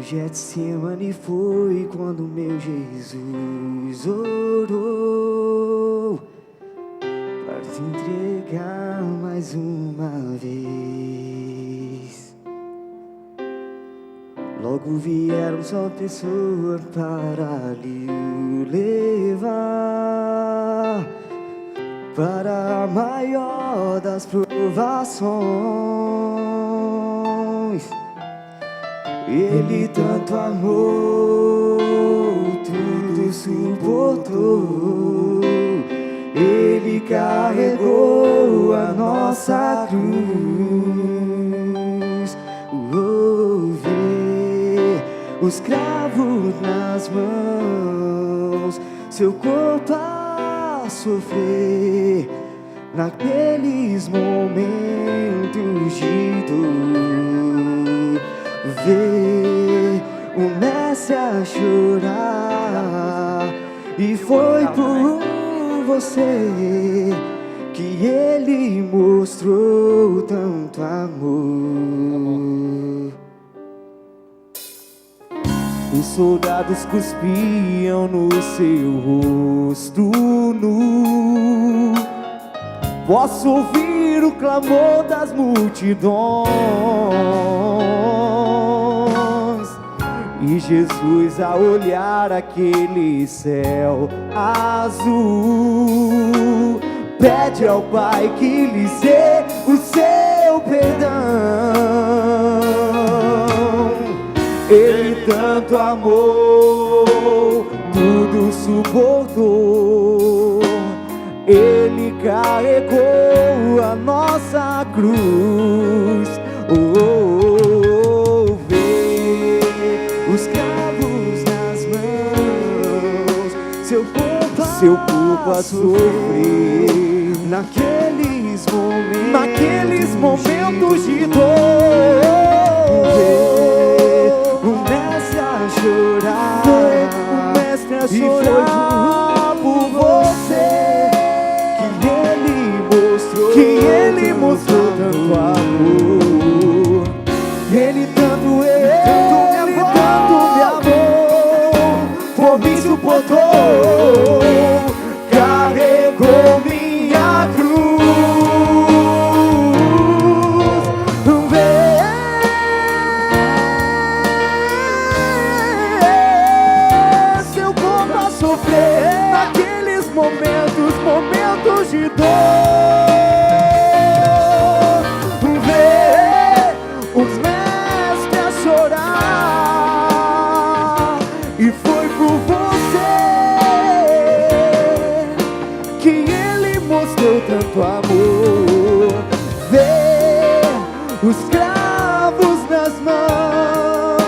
Getsemane foi quando meu Jesus orou para te entregar mais uma vez. Logo vieram só pessoas para lhe levar para a maior das provações. Ele tanto amou, tudo suportou. Ele carregou a nossa cruz. Vê os cravos nas mãos, seu corpo a sofrer naqueles momentos de dor. Vê o mestre a chorar, e foi por você que ele mostrou tanto amor. Os soldados cuspiam no seu rosto nu. Posso ouvir o clamor das multidões, e Jesus, a olhar aquele céu azul, pede ao Pai que lhes dê o seu perdão. Ele tanto amou, tudo suportou. Ele carregou a nossa cruz. Vê os cravos nas mãos, seu corpo a sofrer naqueles momentos de dor. Vê o mestre a chorar, e foi por você que ele mostrou tanto amor. Ele tanto me amou, por mim suportou, carregou minha cruz. Vê seu corpo a sofrer naqueles momentos de dor. E foi por você que ele mostrou tanto amor. Vê os cravos nas mãos,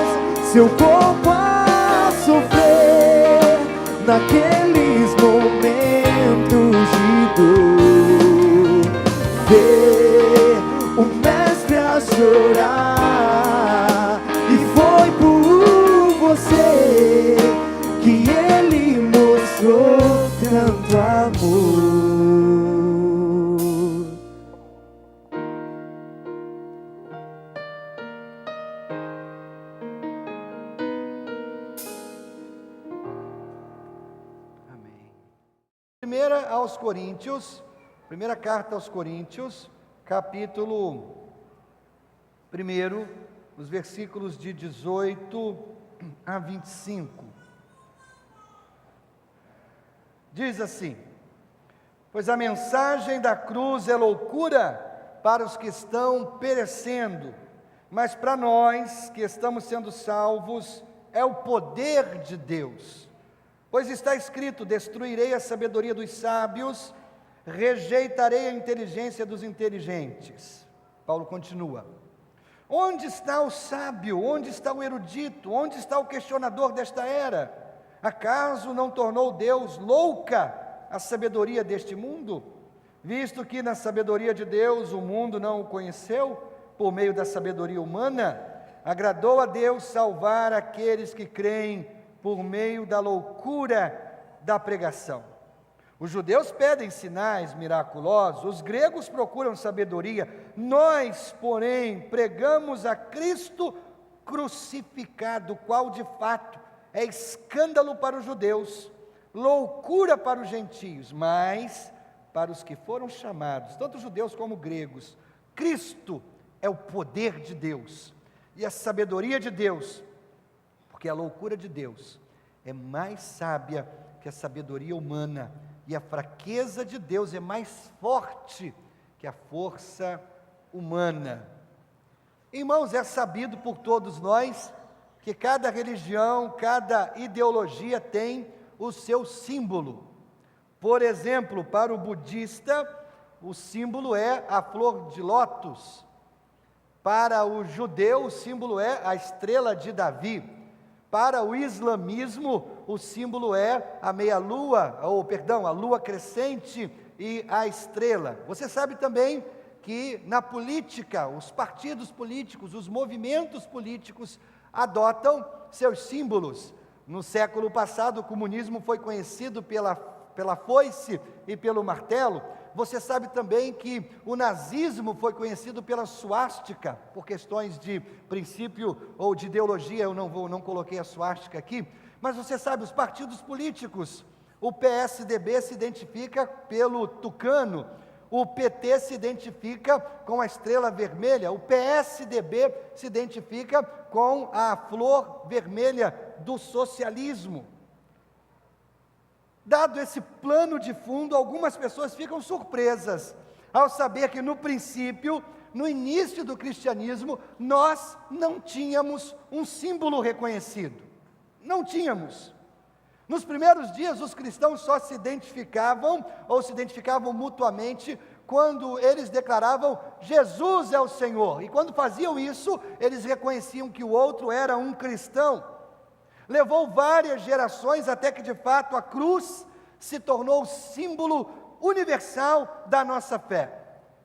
seu corpo a sofrer naqueles momentos de dor. Vê o mestre a chorar, e foi por você que ele mostrou tanto amor. Amém. Primeira carta aos Coríntios, capítulo 1, os versículos de 18 a 25. Diz assim: pois a mensagem da cruz é loucura para os que estão perecendo, mas para nós que estamos sendo salvos é o poder de Deus. Pois está escrito: destruirei a sabedoria dos sábios, rejeitarei a inteligência dos inteligentes. Paulo continua: onde está o sábio? Onde está o erudito? Onde está o questionador desta era? Acaso não tornou Deus louca a sabedoria deste mundo? Visto que na sabedoria de Deus o mundo não o conheceu, por meio da sabedoria humana, agradou a Deus salvar aqueles que creem por meio da loucura da pregação. Os judeus pedem sinais miraculosos, os gregos procuram sabedoria, nós, porém, pregamos a Cristo crucificado, qual de fato é escândalo para os judeus, loucura para os gentios, mas para os que foram chamados, tanto judeus como gregos, Cristo é o poder de Deus e a sabedoria de Deus, porque a loucura de Deus é mais sábia que a sabedoria humana, e a fraqueza de Deus é mais forte que a força humana. Irmãos, é sabido por todos nós que cada religião, cada ideologia tem o seu símbolo. Por exemplo, para o budista, o símbolo é a flor de lótus. Para o judeu, o símbolo é a estrela de Davi. Para o islamismo, o símbolo é a meia-lua, a lua crescente e a estrela. Você sabe também que na política, os partidos políticos, os movimentos políticos adotam seus símbolos. No século passado, o comunismo foi conhecido pela foice e pelo martelo. Você sabe também que o nazismo foi conhecido pela suástica, por questões de princípio ou de ideologia, eu não coloquei a suástica aqui, mas você sabe, os partidos políticos, o PSDB se identifica pelo tucano, o PT se identifica com a estrela vermelha, o PSDB se identifica com a flor vermelha do socialismo. Dado esse plano de fundo, algumas pessoas ficam surpresas ao saber que no princípio, no início do cristianismo, nós não tínhamos um símbolo reconhecido. Não tínhamos. Nos primeiros dias, os cristãos só se identificavam mutuamente quando eles declaravam Jesus é o Senhor. E quando faziam isso, eles reconheciam que o outro era um cristão. Levou várias gerações até que de fato a cruz se tornou o símbolo universal da nossa fé.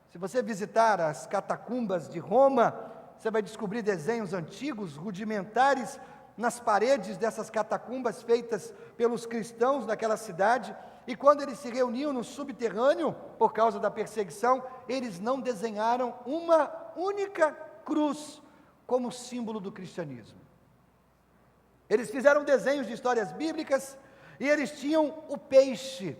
Se você visitar as catacumbas de Roma, você vai descobrir desenhos antigos, rudimentares, nas paredes dessas catacumbas feitas pelos cristãos daquela cidade, e quando eles se reuniam no subterrâneo, por causa da perseguição, eles não desenharam uma única cruz como símbolo do cristianismo. Eles fizeram desenhos de histórias bíblicas, e eles tinham o peixe,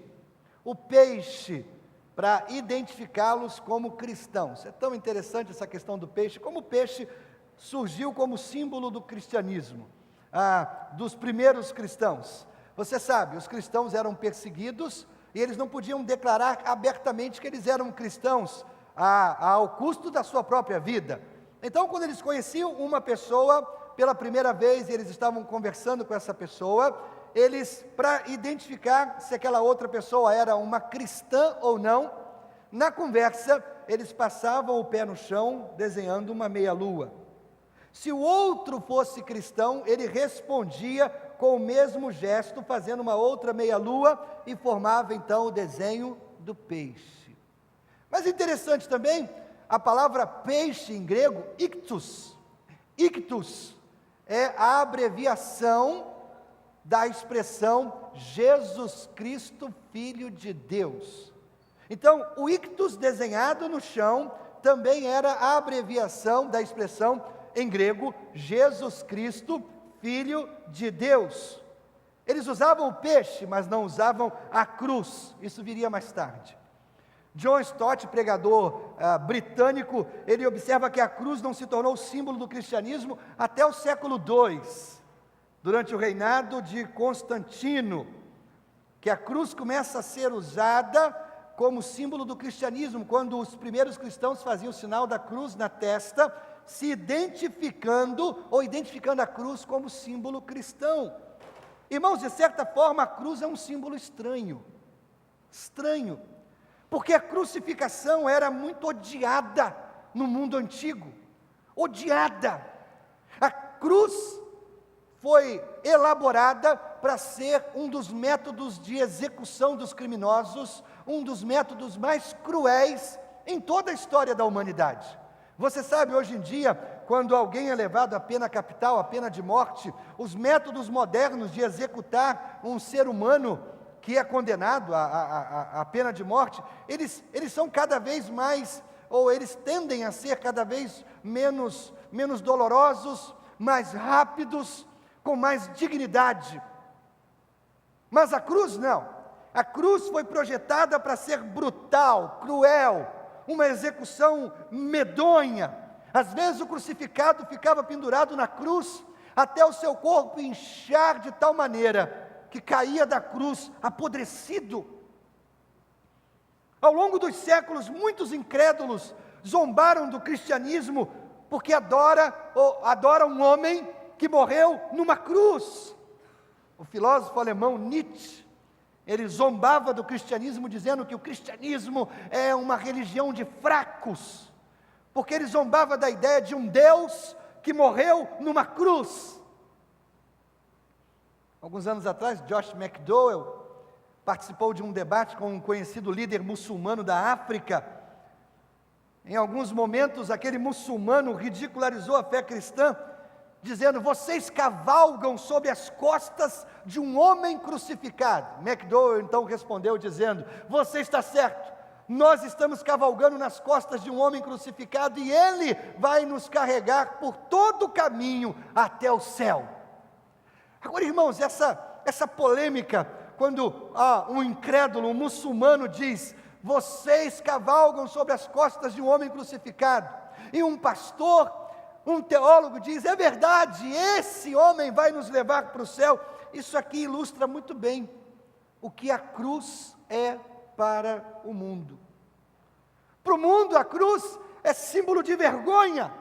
para identificá-los como cristãos. É tão interessante essa questão do peixe, como o peixe surgiu como símbolo do cristianismo, dos primeiros cristãos. Você sabe, os cristãos eram perseguidos e eles não podiam declarar abertamente que eles eram cristãos ao custo da sua própria vida. Então, quando eles conheciam uma pessoa pela primeira vez, eles estavam conversando com essa pessoa, eles, para identificar se aquela outra pessoa era uma cristã ou não, na conversa, eles passavam o pé no chão, desenhando uma meia-lua. Se o outro fosse cristão, ele respondia com o mesmo gesto, fazendo uma outra meia-lua, e formava então o desenho do peixe. Mas interessante também, a palavra peixe em grego, ictus, é a abreviação da expressão Jesus Cristo, Filho de Deus. Então, o ictus desenhado no chão também era a abreviação da expressão em grego, Jesus Cristo, Filho de Deus. Eles usavam o peixe, mas não usavam a cruz. Isso viria mais tarde. John Stott, pregador britânico, ele observa que a cruz não se tornou símbolo do cristianismo até o século II, durante o reinado de Constantino, que a cruz começa a ser usada como símbolo do cristianismo, quando os primeiros cristãos faziam o sinal da cruz na testa, se identificando a cruz como símbolo cristão. Irmãos, de certa forma, a cruz é um símbolo estranho, porque a crucificação era muito odiada no mundo antigo, odiada. A cruz foi elaborada para ser um dos métodos de execução dos criminosos, um dos métodos mais cruéis em toda a história da humanidade. Você sabe, hoje em dia, quando alguém é levado à pena capital, à pena de morte, os métodos modernos de executar um ser humano que é condenado à pena de morte, eles são cada vez mais, ou eles tendem a ser cada vez menos dolorosos, mais rápidos, com mais dignidade. Mas a cruz não. A cruz foi projetada para ser brutal, cruel, uma execução medonha. Às vezes o crucificado ficava pendurado na cruz, até o seu corpo inchar de tal maneira que caía da cruz apodrecido. Ao longo dos séculos, muitos incrédulos zombaram do cristianismo porque adora um homem que morreu numa cruz. O filósofo alemão Nietzsche, ele zombava do cristianismo dizendo que o cristianismo é uma religião de fracos, porque ele zombava da ideia de um Deus que morreu numa cruz. Alguns anos atrás, Josh McDowell participou de um debate com um conhecido líder muçulmano da África. Em alguns momentos, aquele muçulmano ridicularizou a fé cristã, dizendo: vocês cavalgam sob as costas de um homem crucificado. McDowell então respondeu dizendo: você está certo, nós estamos cavalgando nas costas de um homem crucificado e ele vai nos carregar por todo o caminho até o céu. Agora, irmãos, essa polêmica, quando um incrédulo, um muçulmano diz: vocês cavalgam sobre as costas de um homem crucificado, e um pastor, um teólogo diz: é verdade, esse homem vai nos levar para o céu. Isso aqui ilustra muito bem o que a cruz é para o mundo. Para o mundo, a cruz é símbolo de vergonha.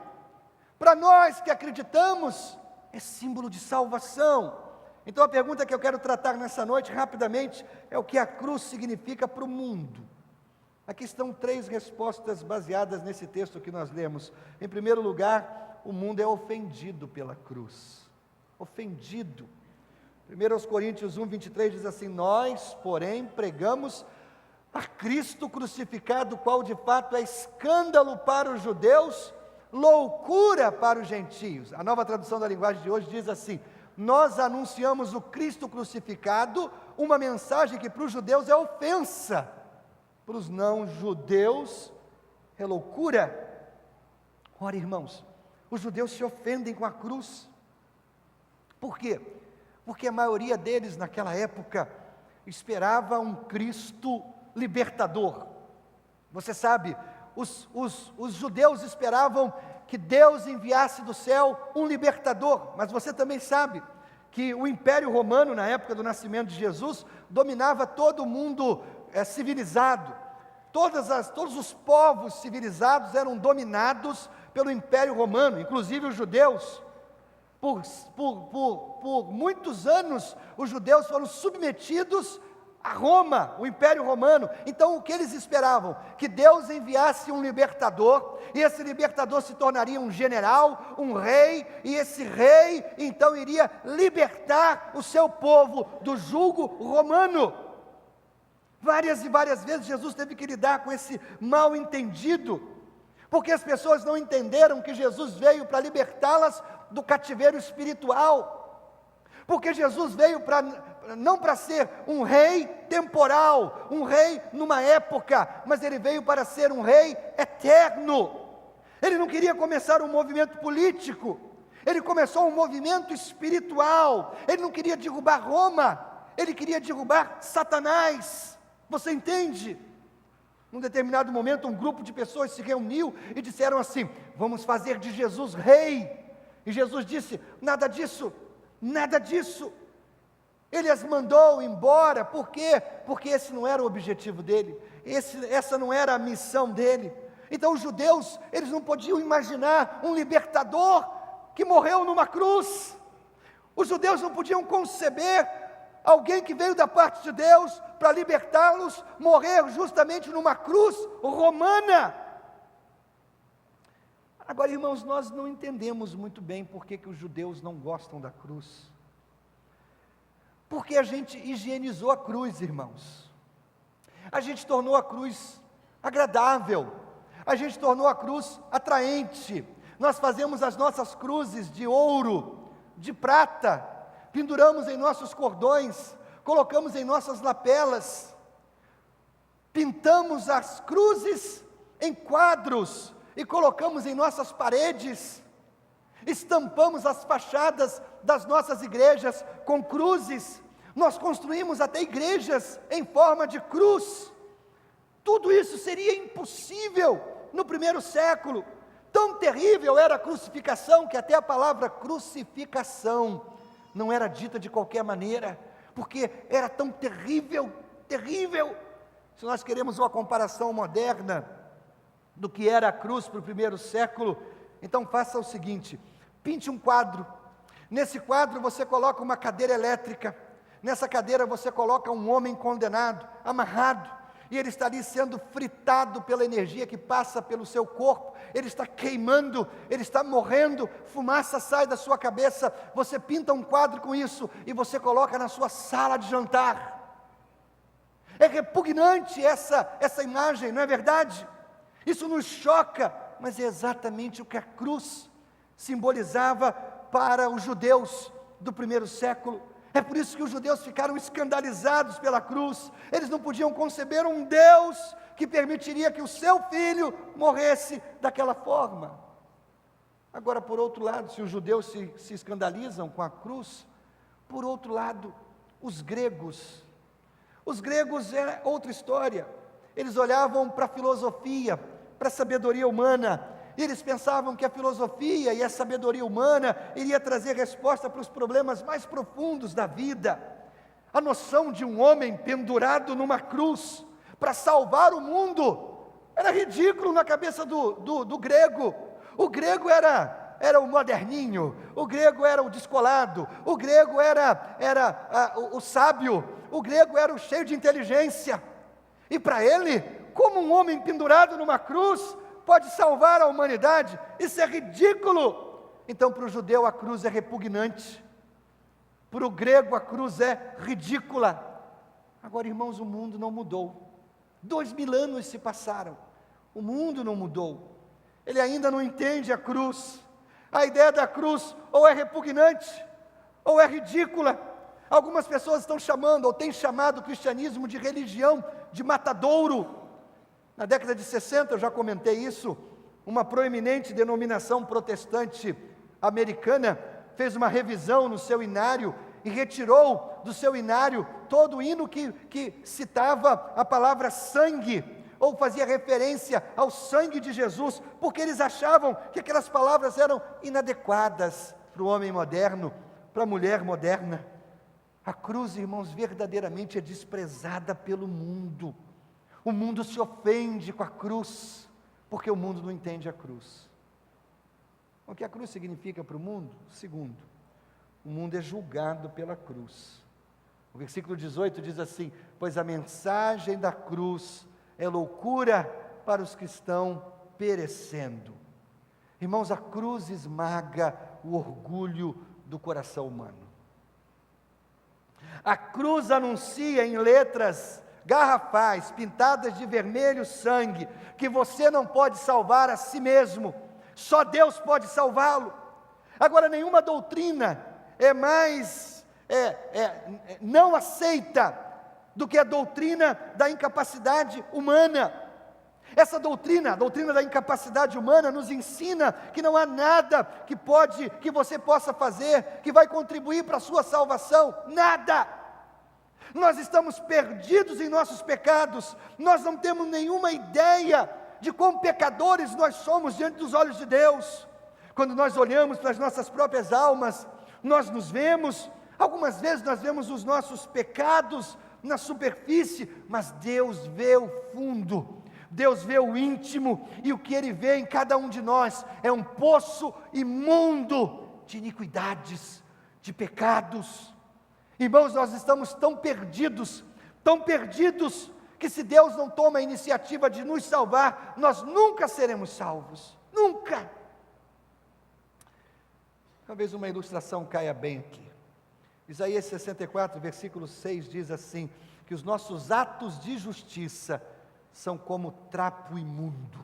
Para nós que acreditamos, é símbolo de salvação. Então a pergunta que eu quero tratar nessa noite, rapidamente, é o que a cruz significa para o mundo. Aqui estão 3 respostas baseadas nesse texto que nós lemos. Em primeiro lugar, o mundo é ofendido pela cruz. Ofendido. 1 Coríntios 1, 23 diz assim: nós, porém, pregamos a Cristo crucificado, qual de fato é escândalo para os judeus, loucura para os gentios. A Nova Tradução da Linguagem de hoje diz assim: nós anunciamos o Cristo crucificado, uma mensagem que para os judeus é ofensa, para os não-judeus é loucura. Ora, irmãos, os judeus se ofendem com a cruz. Por quê? Porque a maioria deles naquela época esperava um Cristo libertador. Você sabe, os judeus esperavam que Deus enviasse do céu um libertador, mas você também sabe que o Império Romano, na época do nascimento de Jesus, dominava todo o mundo civilizado. Todos os povos civilizados eram dominados pelo Império Romano, inclusive os judeus. Por muitos anos, os judeus foram submetidos a Roma, o Império Romano. Então o que eles esperavam? Que Deus enviasse um libertador, e esse libertador se tornaria um general, um rei, e esse rei então iria libertar o seu povo do jugo romano. Várias e várias vezes Jesus teve que lidar com esse mal entendido, porque as pessoas não entenderam que Jesus veio para libertá-las do cativeiro espiritual, porque Jesus veio não para ser um rei temporal, um rei numa época, mas ele veio para ser um rei eterno. Ele não queria começar um movimento político, ele começou um movimento espiritual. Ele não queria derrubar Roma, ele queria derrubar Satanás. Você entende? Num determinado momento, um grupo de pessoas se reuniu e disseram assim: vamos fazer de Jesus rei. E Jesus disse: nada disso, nada disso. Ele as mandou embora. Por quê? Porque esse não era o objetivo dele, essa não era a missão dele. Então os judeus, eles não podiam imaginar um libertador que morreu numa cruz. Os judeus não podiam conceber alguém que veio da parte de Deus para libertá-los, morrer justamente numa cruz romana. Agora, irmãos, nós não entendemos muito bem por que os judeus não gostam da cruz. Porque a gente higienizou a cruz, irmãos. A gente tornou a cruz agradável. A gente tornou a cruz atraente. Nós fazemos as nossas cruzes de ouro, de prata, penduramos em nossos cordões, colocamos em nossas lapelas, pintamos as cruzes em quadros e colocamos em nossas paredes. estampamos as fachadas das nossas igrejas com cruzes, nós construímos até igrejas em forma de cruz. Tudo isso seria impossível no primeiro século. Tão terrível era a crucificação, que até a palavra crucificação não era dita de qualquer maneira, porque era tão terrível, terrível. Se nós queremos uma comparação moderna do que era a cruz para o primeiro século, então faça o seguinte: pinte um quadro. Nesse quadro você coloca uma cadeira elétrica. Nessa cadeira você coloca um homem condenado, amarrado, e ele está ali sendo fritado pela energia que passa pelo seu corpo. Ele está queimando, ele está morrendo, fumaça sai da sua cabeça. Você pinta um quadro com isso e você coloca na sua sala de jantar. É repugnante essa imagem, não é verdade? Isso nos choca, mas é exatamente o que a cruz simbolizava para os judeus do primeiro século. É por isso que os judeus ficaram escandalizados pela cruz. Eles não podiam conceber um Deus que permitiria que o seu filho morresse daquela forma. Agora, por outro lado, se os judeus se escandalizam com a cruz, por outro lado, os gregos é outra história. Eles olhavam para a filosofia, para a sabedoria humana, e eles pensavam que a filosofia e a sabedoria humana iria trazer resposta para os problemas mais profundos da vida. A noção de um homem pendurado numa cruz para salvar o mundo era ridículo na cabeça do grego. O grego era o moderninho, o grego era o descolado, o grego era o sábio, o grego era o cheio de inteligência. E para ele, como um homem pendurado numa cruz pode salvar a humanidade? Isso é ridículo. Então, para o judeu a cruz é repugnante, para o grego a cruz é ridícula. Agora, irmãos, o mundo não mudou. 2000 anos se passaram, o mundo não mudou. Ele ainda não entende a cruz. A ideia da cruz ou é repugnante ou é ridícula. Algumas pessoas estão chamando, ou têm chamado o cristianismo de religião de matadouro. Na década de 60, eu já comentei isso, uma proeminente denominação protestante americana fez uma revisão no seu inário e retirou do seu inário todo o hino que citava a palavra sangue, ou fazia referência ao sangue de Jesus, porque eles achavam que aquelas palavras eram inadequadas para o homem moderno, para a mulher moderna. A cruz, irmãos, verdadeiramente é desprezada pelo mundo. O mundo se ofende com a cruz, porque o mundo não entende a cruz. O que a cruz significa para o mundo? Segundo, o mundo é julgado pela cruz. O versículo 18 diz assim: pois a mensagem da cruz é loucura para os que estão perecendo. Irmãos, a cruz esmaga o orgulho do coração humano. A cruz anuncia em letras garrafais, pintadas de vermelho sangue, que você não pode salvar a si mesmo, só Deus pode salvá-lo. Agora, nenhuma doutrina é mais não aceita do que a doutrina da incapacidade humana. Essa doutrina, a doutrina da incapacidade humana, nos ensina que não há nada que você possa fazer, que vai contribuir para a sua salvação, nada. Nós estamos perdidos em nossos pecados, nós não temos nenhuma ideia de quão pecadores nós somos diante dos olhos de Deus. Quando nós olhamos para as nossas próprias almas, nós nos vemos, algumas vezes nós vemos os nossos pecados na superfície, mas Deus vê o fundo, Deus vê o íntimo, e o que Ele vê em cada um de nós é um poço imundo de iniquidades, de pecados. Irmãos, nós estamos tão perdidos, que se Deus não toma a iniciativa de nos salvar, nós nunca seremos salvos, nunca. Talvez uma ilustração caia bem aqui. Isaías 64, versículo 6 diz assim, que os nossos atos de justiça são como trapo imundo.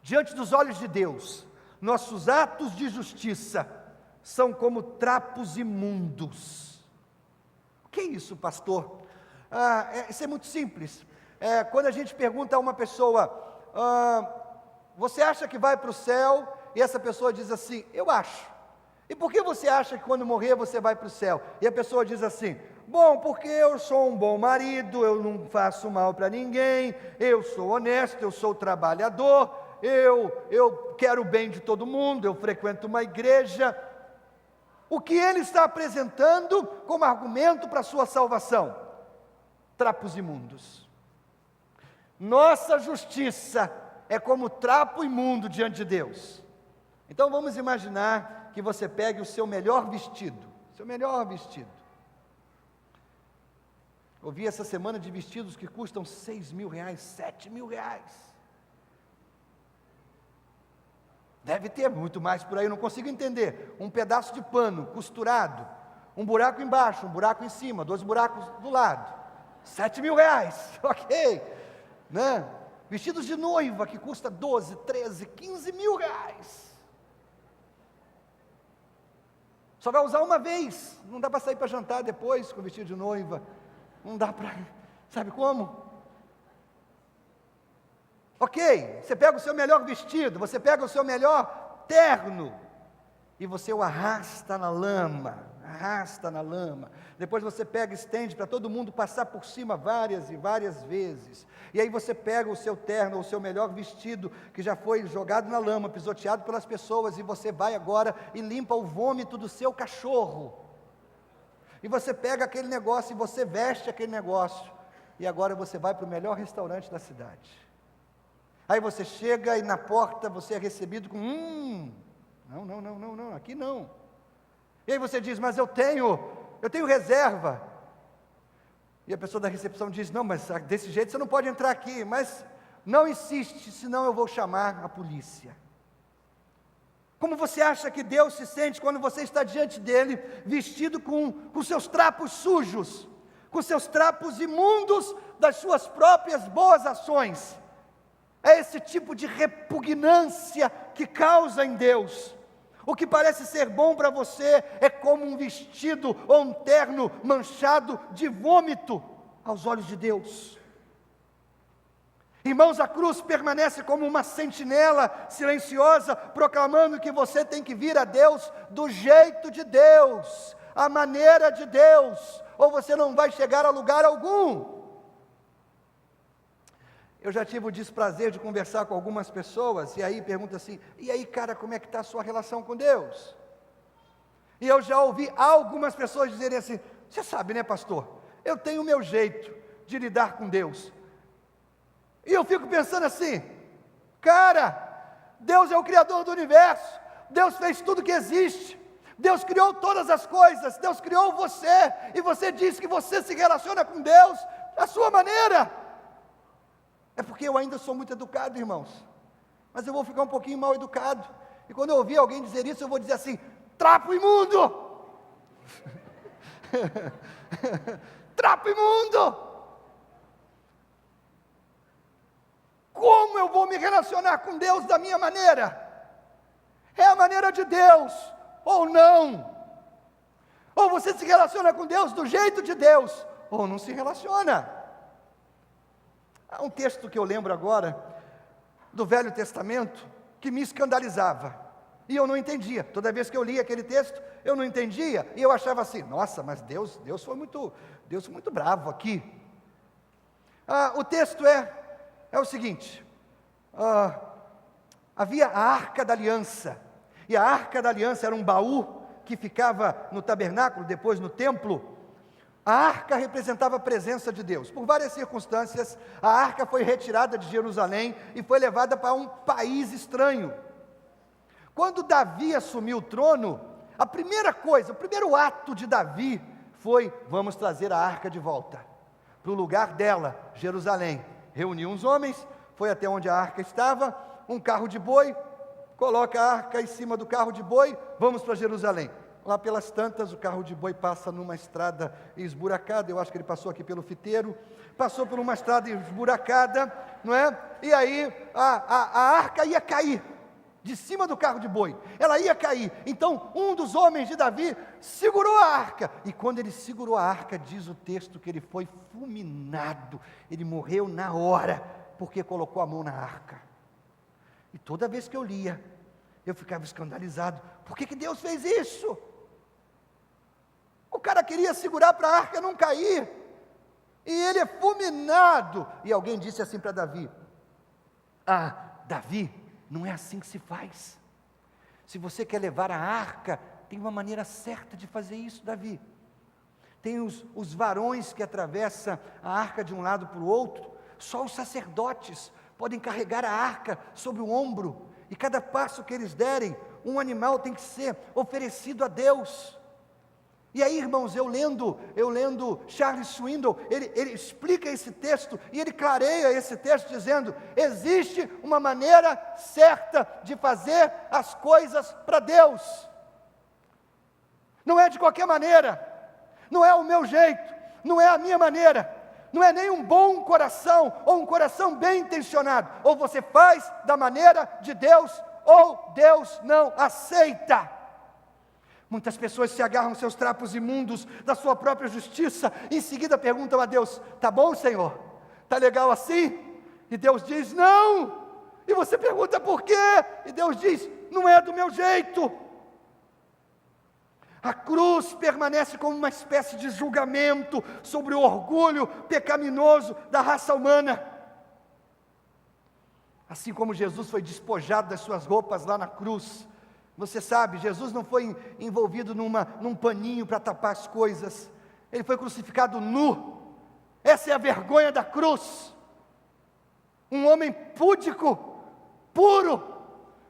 Diante dos olhos de Deus, nossos atos de justiça são como trapos imundos. O que é isso, pastor? Isso é muito simples. Quando a gente pergunta a uma pessoa, você acha que vai para o céu? E essa pessoa diz assim, eu acho. E por que você acha que quando morrer você vai para o céu? E a pessoa diz assim: bom, porque eu sou um bom marido, eu não faço mal para ninguém, eu sou honesto, eu sou trabalhador, eu quero o bem de todo mundo, eu frequento uma igreja. O que ele está apresentando como argumento para a sua salvação? Trapos imundos. Nossa justiça é como trapo imundo diante de Deus. Então vamos imaginar que você pegue o seu melhor vestido, ouvi essa semana de vestidos que custam R$6.000, R$7.000, deve ter muito mais por aí, eu não consigo entender, um pedaço de pano costurado, um buraco embaixo, um buraco em cima, 2 buracos do lado, R$7.000, ok, né? Vestidos de noiva que custa 12, 13, 15 mil reais, só vai usar uma vez, não dá para sair para jantar depois com vestido de noiva, não dá para, sabe como? Ok, você pega o seu melhor vestido, você pega o seu melhor terno, e você o arrasta na lama, depois você pega e estende para todo mundo passar por cima várias e várias vezes, e aí você pega o seu terno, o seu melhor vestido, que já foi jogado na lama, pisoteado pelas pessoas, e você vai agora e limpa o vômito do seu cachorro, e você pega aquele negócio e você veste aquele negócio, e agora você vai para o melhor restaurante da cidade, aí você chega e na porta você é recebido com, não, aqui não, e aí você diz, mas eu tenho reserva, e a pessoa da recepção diz, não, mas desse jeito você não pode entrar aqui, mas não insiste, senão eu vou chamar a polícia. Como você acha que Deus se sente quando você está diante dele, vestido com seus trapos sujos, com seus trapos imundos das suas próprias boas ações? É esse tipo de repugnância que causa em Deus. O que parece ser bom para você é como um vestido ou um terno manchado de vômito aos olhos de Deus. Irmãos, a cruz permanece como uma sentinela silenciosa, proclamando que você tem que vir a Deus do jeito de Deus, à maneira de Deus, ou você não vai chegar a lugar algum. Eu já tive o desprazer de conversar com algumas pessoas, e aí pergunta assim, e aí cara, como é que está a sua relação com Deus? E eu já ouvi algumas pessoas dizerem assim, você sabe né pastor, eu tenho o meu jeito de lidar com Deus. E eu fico pensando assim, cara, Deus é o Criador do universo, Deus fez tudo que existe, Deus criou todas as coisas, Deus criou você, e você diz que você se relaciona com Deus da sua maneira. É porque eu ainda sou muito educado, irmãos, mas eu vou ficar um pouquinho mal educado, e quando eu ouvir alguém dizer isso, eu vou dizer assim, trapo imundo, trapo imundo, como eu vou me relacionar com Deus da minha maneira? É a maneira de Deus, ou não? Ou você se relaciona com Deus do jeito de Deus, ou não se relaciona. Há um texto que eu lembro agora, do Velho Testamento, que me escandalizava, e eu não entendia. Toda vez que eu lia aquele texto, eu não entendia, e eu achava assim, nossa, mas Deus foi muito bravo aqui. O texto é o seguinte, havia a Arca da Aliança, e a Arca da Aliança era um baú, que ficava no tabernáculo, depois no templo. A arca representava a presença de Deus. Por várias circunstâncias, a arca foi retirada de Jerusalém e foi levada para um país estranho. Quando Davi assumiu o trono, a primeira coisa, o primeiro ato de Davi foi, vamos trazer a arca de volta para o lugar dela, Jerusalém. Reuniu uns homens, foi até onde a arca estava, um carro de boi, coloca a arca em cima do carro de boi, vamos para Jerusalém. Lá pelas tantas, o carro de boi passa numa estrada esburacada, eu acho que ele passou aqui pelo fiteiro, passou por uma estrada esburacada, não é? E aí a arca ia cair, de cima do carro de boi, ela ia cair. Então um dos homens de Davi segurou a arca, e quando ele segurou a arca, diz o texto que ele foi fulminado, ele morreu na hora, porque colocou a mão na arca. E toda vez que eu lia, Eu ficava escandalizado. Por que Deus fez isso? O cara queria segurar para a arca não cair. E ele é fulminado. E alguém disse assim para Davi: Davi, não é assim que se faz. Se você quer levar a arca, tem uma maneira certa de fazer isso, Davi. Tem os varões que atravessam a arca de um lado para o outro. Só os sacerdotes podem carregar a arca sobre o ombro. E cada passo que eles derem, um animal tem que ser oferecido a Deus. E aí, irmãos, eu lendo Charles Swindoll, ele explica esse texto, e ele clareia esse texto dizendo: existe uma maneira certa de fazer as coisas para Deus. Não é de qualquer maneira, não é o meu jeito, não é a minha maneira, não é nem um bom coração, ou um coração bem intencionado. Ou você faz da maneira de Deus, ou Deus não aceita. Muitas pessoas se agarram aos seus trapos imundos da sua própria justiça, e em seguida perguntam a Deus: tá bom, Senhor? Tá legal assim? E Deus diz: não. E você pergunta por quê? E Deus diz: não é do meu jeito. A cruz permanece como uma espécie de julgamento sobre o orgulho pecaminoso da raça humana. Assim como Jesus foi despojado das suas roupas lá na cruz, você sabe, Jesus não foi envolvido num paninho para tapar as coisas. Ele foi crucificado nu. Essa é a vergonha da cruz. Um homem púdico, puro,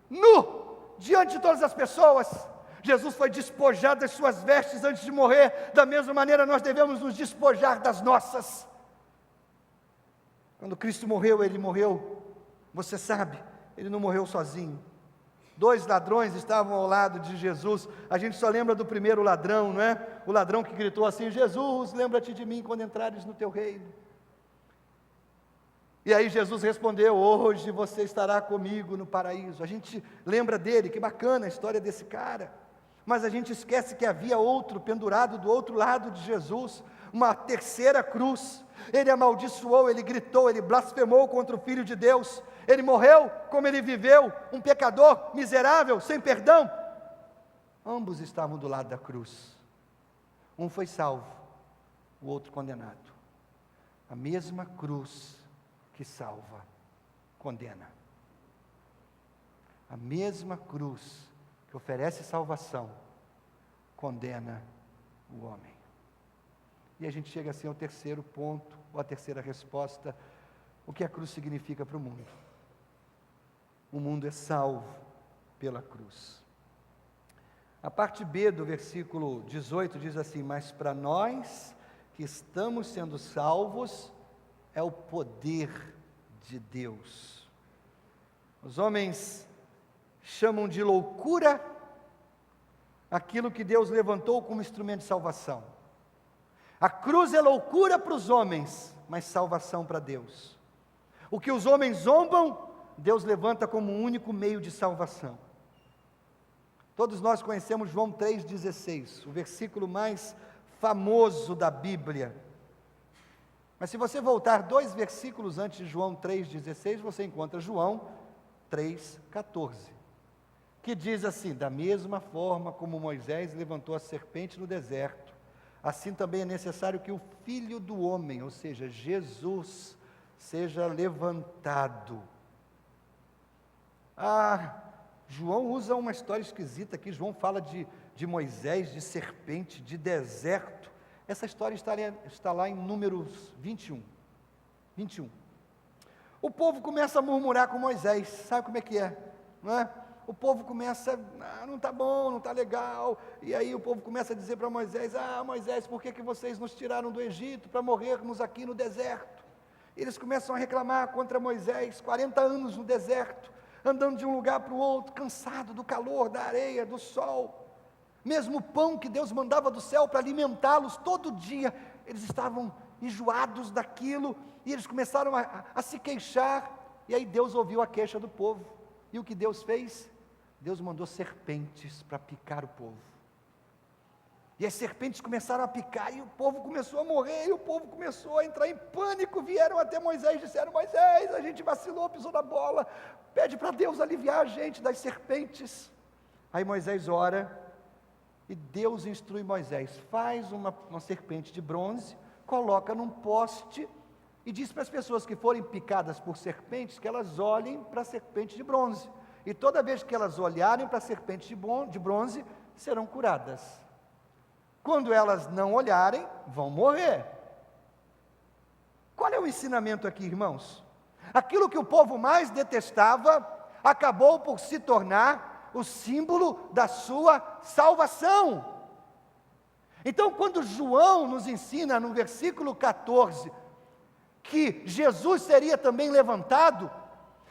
nu, diante de todas as pessoas. Jesus foi despojado das suas vestes antes de morrer. Da mesma maneira nós devemos nos despojar das nossas. Quando Cristo morreu, Ele morreu, você sabe, Ele não morreu sozinho. 2 ladrões estavam ao lado de Jesus. A gente só lembra do primeiro ladrão, não é? O ladrão que gritou assim: Jesus, lembra-te de mim quando entrares no teu reino. E aí Jesus respondeu: hoje você estará comigo no paraíso. A gente lembra dele, que bacana a história desse cara. Mas a gente esquece que havia outro pendurado do outro lado de Jesus, uma terceira cruz. Ele amaldiçoou, ele gritou, ele blasfemou contra o Filho de Deus. Ele morreu como ele viveu, um pecador miserável, sem perdão. Ambos estavam do lado da cruz. Um foi salvo, o outro condenado. A mesma cruz que salva, condena. A mesma cruz que oferece salvação, condena o homem. E a gente chega assim ao terceiro ponto, ou a terceira resposta: o que a cruz significa para o mundo. O mundo é salvo pela cruz. A parte B do versículo 18 diz assim: mas para nós que estamos sendo salvos, é o poder de Deus. Os homens chamam de loucura aquilo que Deus levantou como instrumento de salvação. A cruz é loucura para os homens, mas salvação para Deus. O que os homens zombam, Deus levanta como um único meio de salvação. Todos nós conhecemos João 3,16, o versículo mais famoso da Bíblia. Mas se você voltar 2 versículos antes de João 3,16, você encontra João 3,14, que diz assim: da mesma forma como Moisés levantou a serpente no deserto, assim também é necessário que o Filho do Homem, ou seja, Jesus, seja levantado. João usa uma história esquisita aqui. João fala de Moisés, de serpente, de deserto. Essa história está lá em Números 21. O povo começa a murmurar com Moisés. Sabe como é que é? Não é? O povo começa: não está bom, não está legal. E aí o povo começa a dizer para Moisés: Moisés, por que vocês nos tiraram do Egito para morrermos aqui no deserto? Eles começam a reclamar contra Moisés, 40 anos no deserto, andando de um lugar para o outro, cansado do calor, da areia, do sol. Mesmo o pão que Deus mandava do céu para alimentá-los todo dia, eles estavam enjoados daquilo, e eles começaram a se queixar. E aí Deus ouviu a queixa do povo, e o que Deus fez? Deus mandou serpentes para picar o povo. E as serpentes começaram a picar, e o povo começou a morrer, e o povo começou a entrar em pânico. Vieram até Moisés e disseram: Moisés, a gente vacilou, pisou na bola, pede para Deus aliviar a gente das serpentes. Aí Moisés ora, e Deus instrui Moisés: faz uma serpente de bronze, coloca num poste, e diz para as pessoas que forem picadas por serpentes, que elas olhem para a serpente de bronze, e toda vez que elas olharem para a serpente de bronze, serão curadas. Quando elas não olharem, vão morrer. Qual é o ensinamento aqui, irmãos? Aquilo que o povo mais detestava, acabou por se tornar o símbolo da sua salvação. Então, quando João nos ensina no versículo 14, que Jesus seria também levantado,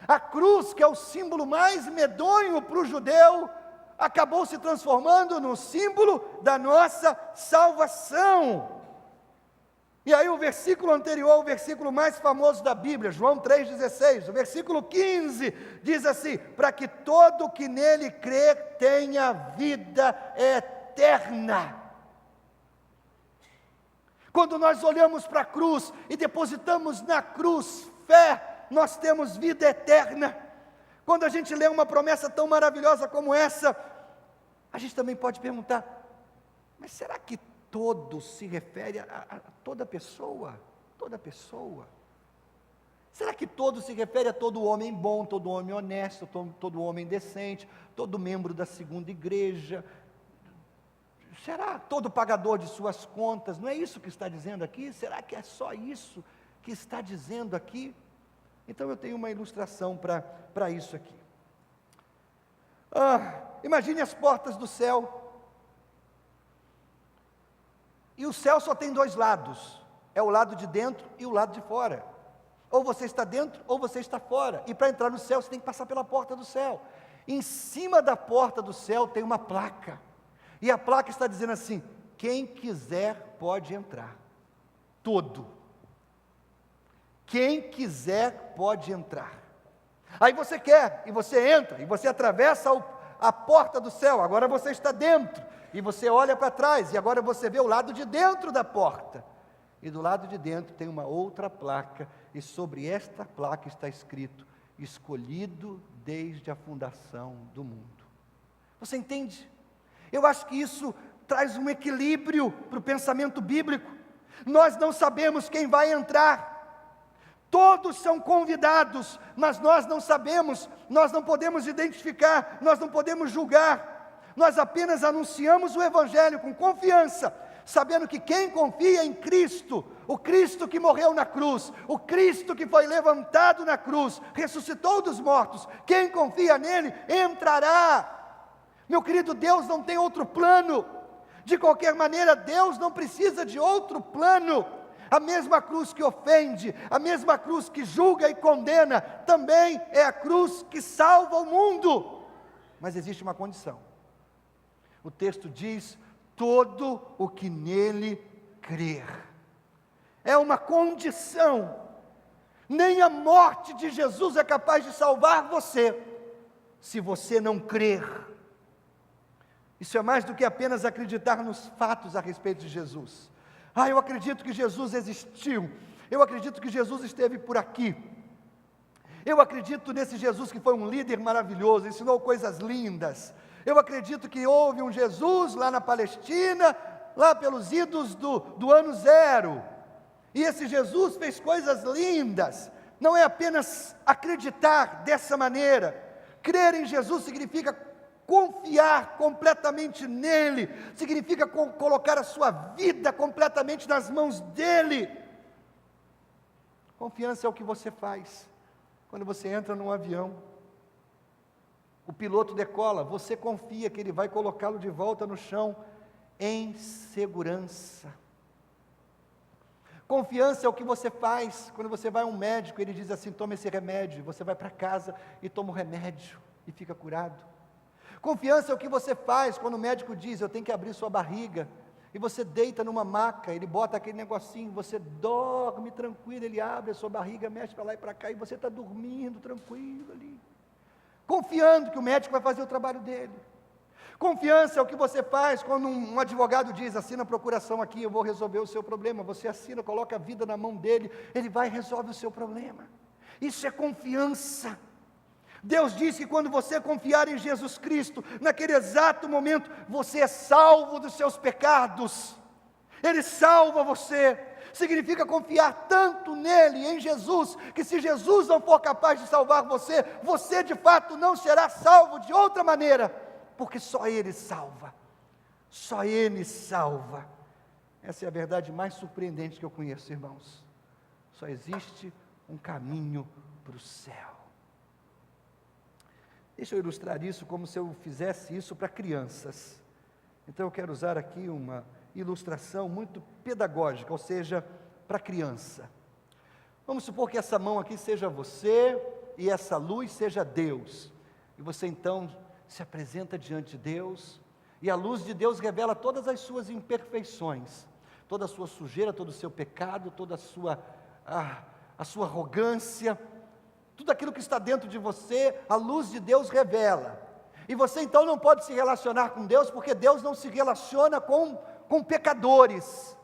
a cruz, que é o símbolo mais medonho para o judeu, acabou se transformando no símbolo da nossa salvação. E aí o versículo anterior, o versículo mais famoso da Bíblia, João 3,16, o versículo 15, diz assim: para que todo que nele crer tenha vida eterna. Quando nós olhamos para a cruz e depositamos na cruz fé, nós temos vida eterna. Quando a gente lê uma promessa tão maravilhosa como essa, a gente também pode perguntar: mas será que todo se refere a toda pessoa? Toda pessoa? Será que todo se refere a todo homem bom, todo homem honesto, todo homem decente, todo membro da segunda igreja? Será todo pagador de suas contas? Não é isso que está dizendo aqui? Será que é só isso que está dizendo aqui? Então eu tenho uma ilustração para isso aqui. Imagine as portas do céu. E o céu só tem dois lados: é o lado de dentro e o lado de fora. Ou você está dentro ou você está fora. E para entrar no céu você tem que passar pela porta do céu. Em cima da porta do céu tem uma placa. E a placa está dizendo assim: quem quiser pode entrar. Todo. Quem quiser pode entrar. Aí você quer, e você entra, e você atravessa a porta do céu. Agora você está dentro, e você olha para trás, e agora você vê o lado de dentro da porta. E do lado de dentro tem uma outra placa, e sobre esta placa está escrito: escolhido desde a fundação do mundo. Você entende? Eu acho que isso traz um equilíbrio para o pensamento bíblico. Nós não sabemos quem vai entrar. Todos são convidados, mas nós não sabemos, nós não podemos identificar, nós não podemos julgar. Nós apenas anunciamos o Evangelho com confiança, sabendo que quem confia em Cristo, o Cristo que morreu na cruz, o Cristo que foi levantado na cruz, ressuscitou dos mortos, quem confia nele entrará. Meu querido, Deus não tem outro plano. De qualquer maneira, Deus não precisa de outro plano. A mesma cruz que ofende, a mesma cruz que julga e condena, também é a cruz que salva o mundo. Mas existe uma condição. O texto diz: todo o que nele crer. É uma condição. Nem a morte de Jesus é capaz de salvar você, se você não crer. Isso é mais do que apenas acreditar nos fatos a respeito de Jesus. Eu acredito que Jesus existiu, eu acredito que Jesus esteve por aqui, eu acredito nesse Jesus que foi um líder maravilhoso, ensinou coisas lindas, eu acredito que houve um Jesus lá na Palestina, lá pelos idos do ano zero, e esse Jesus fez coisas lindas. Não é apenas acreditar dessa maneira. Crer em Jesus significa confiar completamente nele, significa colocar a sua vida completamente nas mãos dele. Confiança é o que você faz quando você entra num avião. O piloto decola, você confia que ele vai colocá-lo de volta no chão em segurança. Confiança é o que você faz quando você vai a um médico, ele diz assim: toma esse remédio, você vai para casa e toma o remédio e fica curado. Confiança é o que você faz quando o médico diz: eu tenho que abrir sua barriga, e você deita numa maca, ele bota aquele negocinho, você dorme tranquilo, ele abre a sua barriga, mexe para lá e para cá, e você está dormindo tranquilo ali, confiando que o médico vai fazer o trabalho dele. Confiança é o que você faz quando um advogado diz: assina a procuração aqui, eu vou resolver o seu problema. Você assina, coloca a vida na mão dele, ele vai e resolve o seu problema. Isso é confiança. Deus diz que quando você confiar em Jesus Cristo, naquele exato momento, você é salvo dos seus pecados. Ele salva você. Significa confiar tanto nele, em Jesus, que se Jesus não for capaz de salvar você, você de fato não será salvo de outra maneira, porque só Ele salva. Só Ele salva. Essa é a verdade mais surpreendente que eu conheço, irmãos. Só existe um caminho para o céu. Deixa eu ilustrar isso como se eu fizesse isso para crianças. Então eu quero usar aqui uma ilustração muito pedagógica, ou seja, para criança. Vamos supor que essa mão aqui seja você e essa luz seja Deus. E você então se apresenta diante de Deus, e a luz de Deus revela todas as suas imperfeições, toda a sua sujeira, todo o seu pecado, toda a sua arrogância, tudo aquilo que está dentro de você, a luz de Deus revela. E você então não pode se relacionar com Deus, porque Deus não se relaciona com pecadores.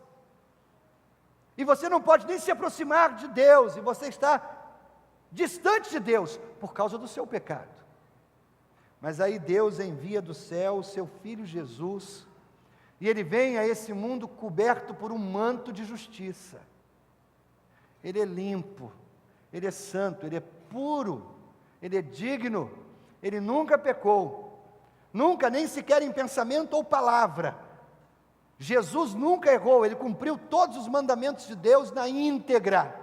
E você não pode nem se aproximar de Deus, e você está distante de Deus, por causa do seu pecado. Mas aí Deus envia do céu o seu Filho Jesus, e Ele vem a esse mundo coberto por um manto de justiça. Ele é limpo, Ele é santo, Ele é puro, Ele é digno, Ele nunca pecou, nunca, nem sequer em pensamento ou palavra. Jesus nunca errou, Ele cumpriu todos os mandamentos de Deus na íntegra,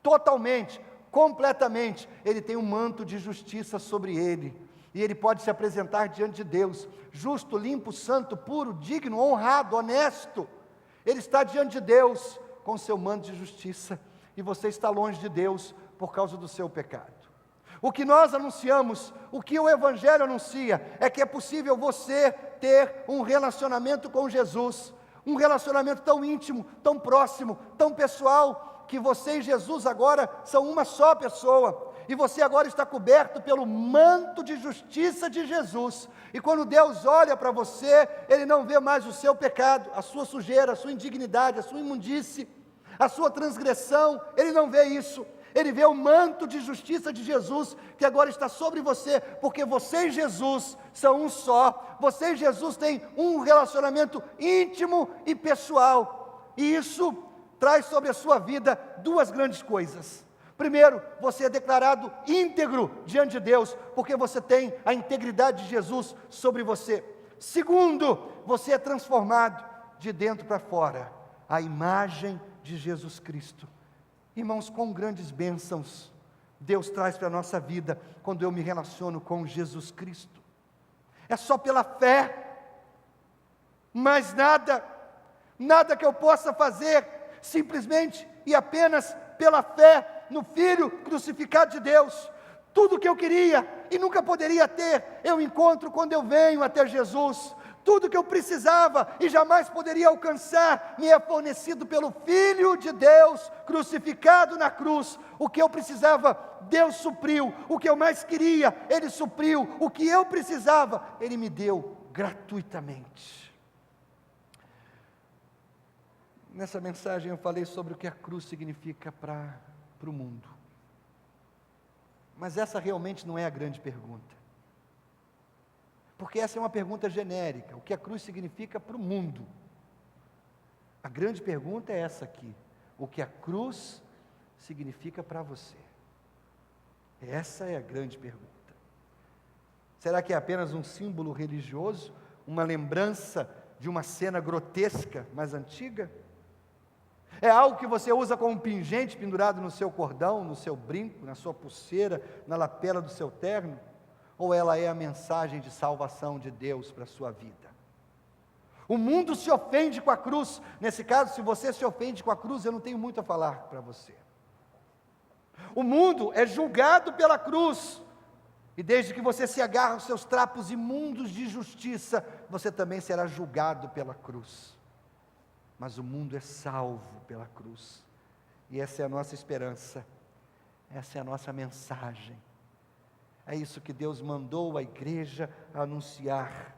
totalmente, completamente. Ele tem um manto de justiça sobre Ele, e Ele pode se apresentar diante de Deus, justo, limpo, santo, puro, digno, honrado, honesto. Ele está diante de Deus com seu manto de justiça, e você está longe de Deus por causa do seu pecado. O que nós anunciamos, o que o Evangelho anuncia, é que é possível você ter um relacionamento com Jesus, um relacionamento tão íntimo, tão próximo, tão pessoal, que você e Jesus agora são uma só pessoa, e você agora está coberto pelo manto de justiça de Jesus, e quando Deus olha para você, Ele não vê mais o seu pecado, a sua sujeira, a sua indignidade, a sua imundície, a sua transgressão. Ele não vê isso. Ele vê o manto de justiça de Jesus, que agora está sobre você, porque você e Jesus são um só. Você e Jesus têm um relacionamento íntimo e pessoal, e isso traz sobre a sua vida duas grandes coisas. Primeiro, você é declarado íntegro diante de Deus, porque você tem a integridade de Jesus sobre você. Segundo, você é transformado de dentro para fora, a imagem de Jesus Cristo. Irmãos, quão grandes bênçãos Deus traz para a nossa vida, quando eu me relaciono com Jesus Cristo. É só pela fé, mais nada que eu possa fazer, simplesmente e apenas pela fé no Filho crucificado de Deus. Tudo que eu queria e nunca poderia ter, eu encontro quando eu venho até Jesus. Tudo que eu precisava e jamais poderia alcançar, me é fornecido pelo Filho de Deus, crucificado na cruz. O que eu precisava, Deus supriu. O que eu mais queria, Ele supriu. O que eu precisava, Ele me deu gratuitamente. Nessa mensagem eu falei sobre o que a cruz significa para o mundo. Mas essa realmente não é a grande pergunta. Porque essa é uma pergunta genérica, o que a cruz significa para o mundo. A grande pergunta é essa aqui, o que a cruz significa para você. Essa é a grande pergunta. Será que é apenas um símbolo religioso, uma lembrança de uma cena grotesca, mais antiga? É algo que você usa como um pingente pendurado no seu cordão, no seu brinco, na sua pulseira, na lapela do seu terno? Ou ela é a mensagem de salvação de Deus para a sua vida? O mundo se ofende com a cruz. Nesse caso, se você se ofende com a cruz, eu não tenho muito a falar para você. O mundo é julgado pela cruz, e desde que você se agarra aos seus trapos imundos de justiça, você também será julgado pela cruz. Mas o mundo é salvo pela cruz, e essa é a nossa esperança, essa é a nossa mensagem. É isso que Deus mandou a igreja anunciar.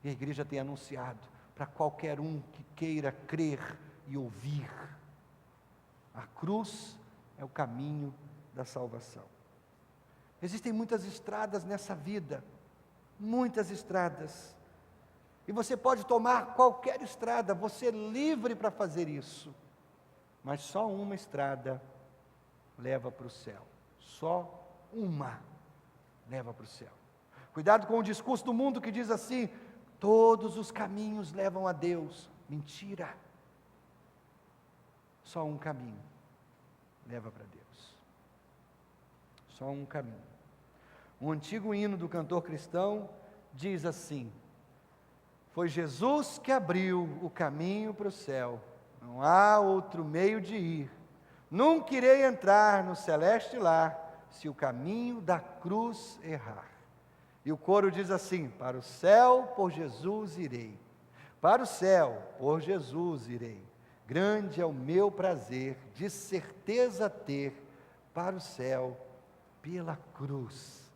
E a igreja tem anunciado para qualquer um que queira crer e ouvir. A cruz é o caminho da salvação. Existem muitas estradas nessa vida, muitas estradas. E você pode tomar qualquer estrada, você é livre para fazer isso. Mas só uma estrada leva para o céu. Só uma leva para o céu. Cuidado com o discurso do mundo que diz assim: todos os caminhos levam a Deus. Mentira. Só um caminho leva para Deus. Só um caminho. Um antigo hino do cantor cristão diz assim: foi Jesus que abriu o caminho para o céu, não há outro meio de ir. Nunca irei entrar no celeste lar, se o caminho da cruz errar. E o coro diz assim: para o céu por Jesus irei, para o céu por Jesus irei. Grande é o meu prazer, de certeza ter, para o céu pela cruz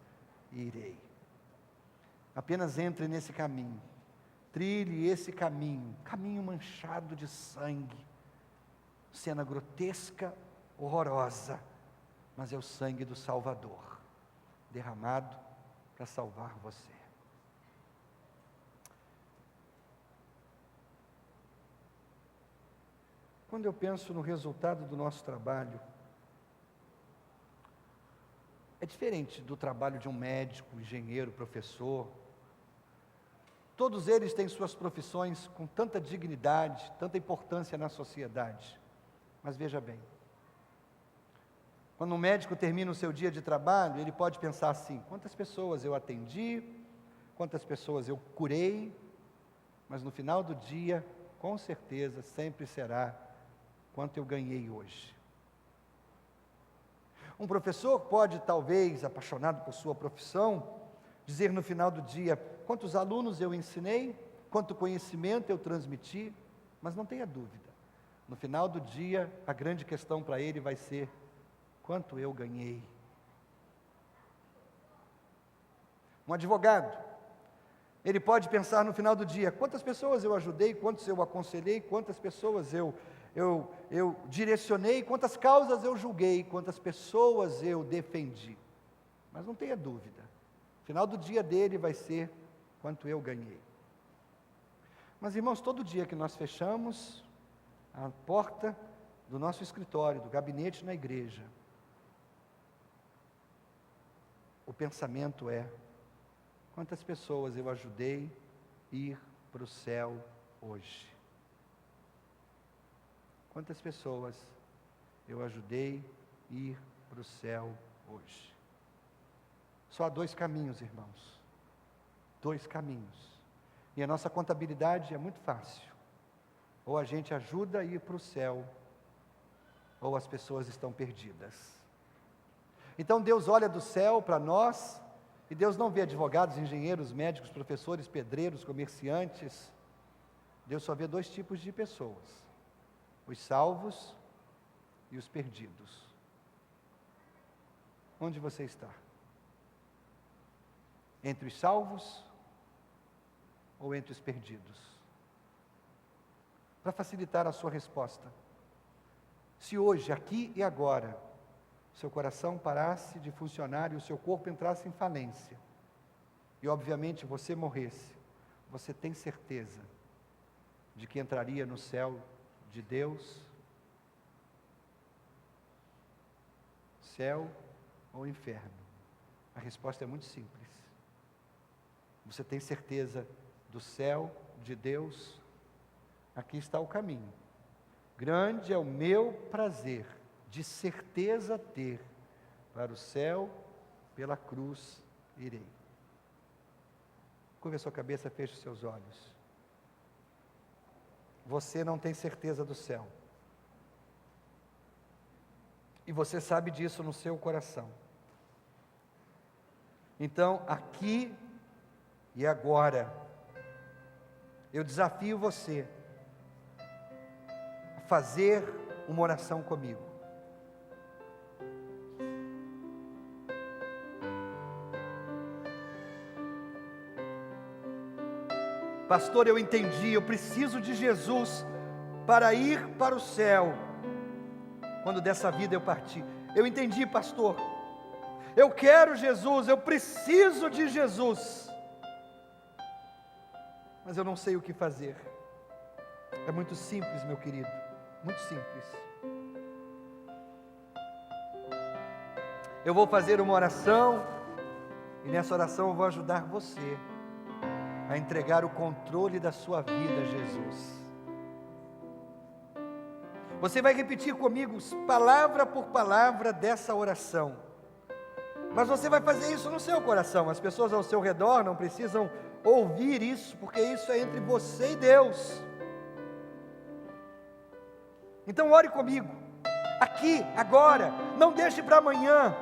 irei. Apenas entre nesse caminho, trilhe esse caminho, caminho manchado de sangue, cena grotesca, horrorosa, mas é o sangue do Salvador, derramado para salvar você. Quando eu penso no resultado do nosso trabalho, é diferente do trabalho de um médico, engenheiro, professor. Todos eles têm suas profissões com tanta dignidade, tanta importância na sociedade. Mas veja bem, quando um médico termina o seu dia de trabalho, ele pode pensar assim: quantas pessoas eu atendi, quantas pessoas eu curei, mas no final do dia, com certeza, sempre será quanto eu ganhei hoje. Um professor pode, talvez, apaixonado por sua profissão, dizer no final do dia: quantos alunos eu ensinei, quanto conhecimento eu transmiti, mas não tenha dúvida, no final do dia, a grande questão para ele vai ser: quanto eu ganhei. Um advogado, ele pode pensar no final do dia: quantas pessoas eu ajudei, quantos eu aconselhei, quantas pessoas eu direcionei, quantas causas eu julguei, quantas pessoas eu defendi. Mas não tenha dúvida, no final do dia dele vai ser: quanto eu ganhei. Mas, irmãos, todo dia que nós fechamos a porta do nosso escritório, do gabinete na igreja, o pensamento é: quantas pessoas eu ajudei a ir para o céu hoje? Quantas pessoas eu ajudei a ir para o céu hoje? Só há dois caminhos, irmãos. Dois caminhos. E a nossa contabilidade é muito fácil. Ou a gente ajuda a ir para o céu, ou as pessoas estão perdidas. Então Deus olha do céu para nós, e Deus não vê advogados, engenheiros, médicos, professores, pedreiros, comerciantes. Deus só vê dois tipos de pessoas: os salvos e os perdidos. Onde você está? Entre os salvos ou entre os perdidos? Para facilitar a sua resposta, se hoje, aqui e agora, seu coração parasse de funcionar e o seu corpo entrasse em falência, e obviamente você morresse, você tem certeza de que entraria no céu de Deus? Céu ou inferno? A resposta é muito simples. Você tem certeza do céu de Deus? Aqui está o caminho. Grande é o meu prazer, de certeza ter, para o céu pela cruz irei. Curva a sua cabeça, feche os seus olhos. Você não tem certeza do céu. E você sabe disso no seu coração. Então, aqui e agora, eu desafio você a fazer uma oração comigo. Pastor, eu entendi, eu preciso de Jesus para ir para o céu, quando dessa vida eu partir. Eu entendi, pastor, eu quero Jesus, eu preciso de Jesus, mas eu não sei o que fazer. É muito simples, meu querido, muito simples. Eu vou fazer uma oração, e nessa oração eu vou ajudar você a entregar o controle da sua vida a Jesus. Você vai repetir comigo, palavra por palavra dessa oração, mas você vai fazer isso no seu coração. As pessoas ao seu redor não precisam ouvir isso, porque isso é entre você e Deus. Então ore comigo, aqui, agora, não deixe para amanhã.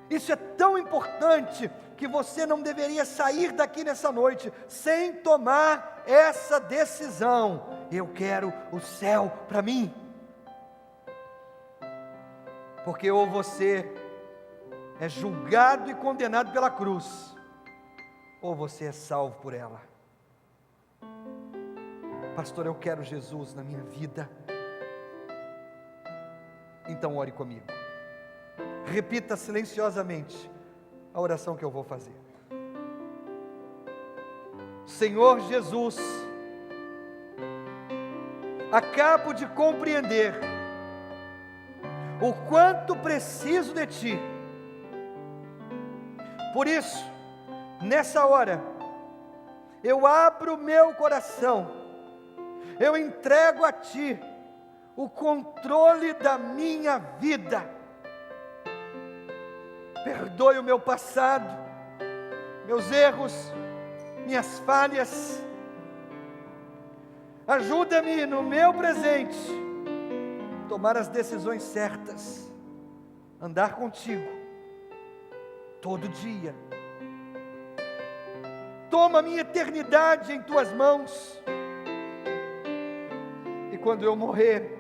Isso é tão importante que você não deveria sair daqui nessa noite sem tomar essa decisão. Eu quero o céu para mim. Porque ou você é julgado e condenado pela cruz, ou você é salvo por ela. Pastor, eu quero Jesus na minha vida. Então ore comigo. Repita silenciosamente a oração que eu vou fazer. Senhor Jesus, acabo de compreender o quanto preciso de Ti. Por isso, nessa hora, eu abro meu coração, eu entrego a Ti o controle da minha vida. Perdoe o meu passado, meus erros, minhas falhas. Ajuda-me no meu presente, tomar as decisões certas, andar contigo todo dia. Toma a minha eternidade em tuas mãos, e quando eu morrer,